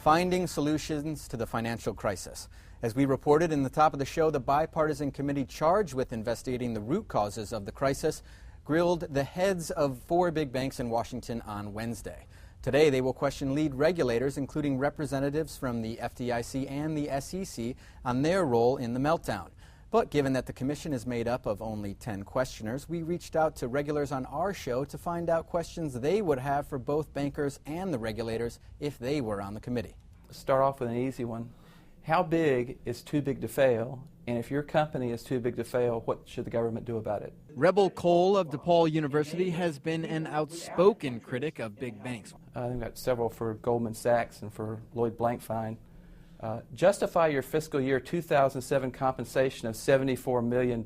Finding solutions to the financial crisis. As we reported in the top of the show, the bipartisan committee charged with investigating the root causes of the crisis grilled the heads of 4 big banks in Washington on Wednesday. Today, they will question lead regulators, including representatives from the FDIC and the SEC, on their role in the meltdown. But given that the commission is made up of only 10 questioners, we reached out to regulars on our show to find out questions they would have for both bankers and the regulators if they were on the committee. Start off with an easy one. How big is too big to fail? And if your company is too big to fail, what should the government do about it? Rebel Cole of DePaul University has been an outspoken critic of big banks. I've got several for Goldman Sachs and for Lloyd Blankfein. Justify your fiscal year 2007 compensation of $74 million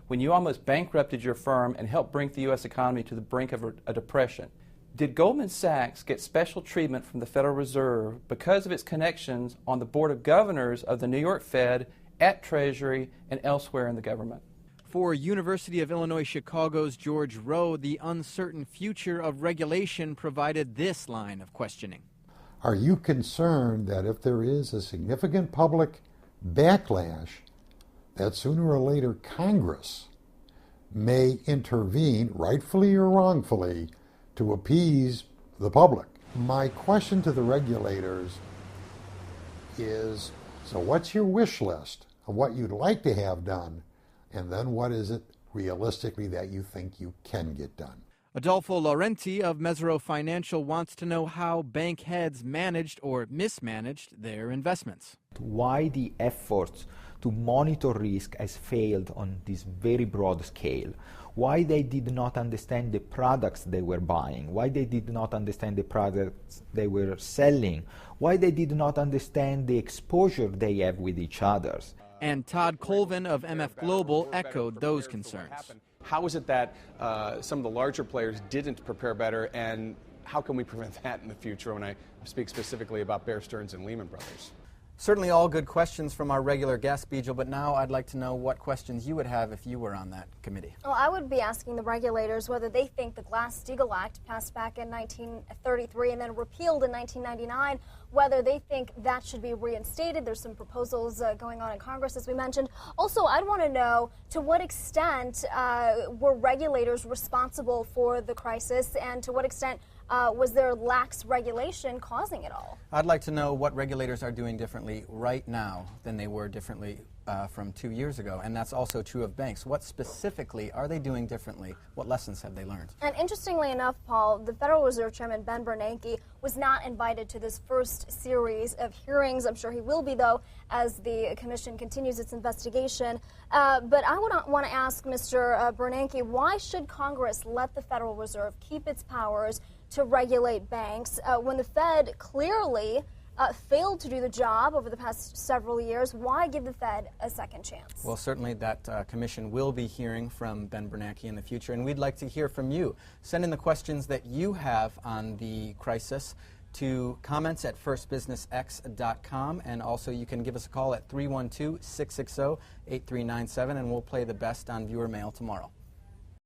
when you almost bankrupted your firm and helped bring the U.S. economy to the brink of a depression. Did Goldman Sachs get special treatment from the Federal Reserve because of its connections on the Board of Governors of the New York Fed, at Treasury, and elsewhere in the government? For University of Illinois Chicago's George Rowe, the uncertain future of regulation provided this line of questioning. Are you concerned that if there is a significant public backlash, that sooner or later Congress may intervene, rightfully or wrongfully, to appease the public? My question to the regulators is, so what's your wish list of what you'd like to have done, and then what is it realistically that you think you can get done? Adolpho Laurenti of Mesirow Financial wants to know how bank heads managed or mismanaged their investments. Why the efforts to monitor risk has failed on this very broad scale? Why they did not understand the products they were buying? Why they did not understand the products they were selling? Why they did not understand the exposure they have with each other? And Todd Colvin of MF Global echoed those concerns. How is it that some of the larger players didn't prepare better, and how can we prevent that in the future when I speak specifically about Bear Stearns and Lehman Brothers? Certainly all good questions from our regular guest, Bijal, but now I'd like to know what questions you would have if you were on that committee. Well, I would be asking the regulators whether they think the Glass-Steagall Act, passed back in 1933 and then repealed in 1999, whether they think that should be reinstated. There's some proposals going on in Congress, as we mentioned. Also, I'd want to know to what extent were regulators responsible for the crisis, and to what extent was there lax regulation causing it all? I'd like to know what regulators are doing differently right now than they were differently from 2 years ago, and that's also true of banks. What specifically are they doing differently? What lessons have they learned? And interestingly enough, Paul, the Federal Reserve Chairman Ben Bernanke was not invited to this first series of hearings. I'm sure he will be, though, as the Commission continues its investigation. But I would want to ask Mr. Bernanke, why should Congress let the Federal Reserve keep its powers to regulate banks when the Fed clearly failed to do the job over the past several years? Why give the Fed a second chance? Well, certainly that commission will be hearing from Ben Bernanke in the future, and we'd like to hear from you. Send in the questions that you have on the crisis to comments@firstbusinessx.com, and also you can give us a call at 312-660-8397, and we'll play the best on viewer mail tomorrow.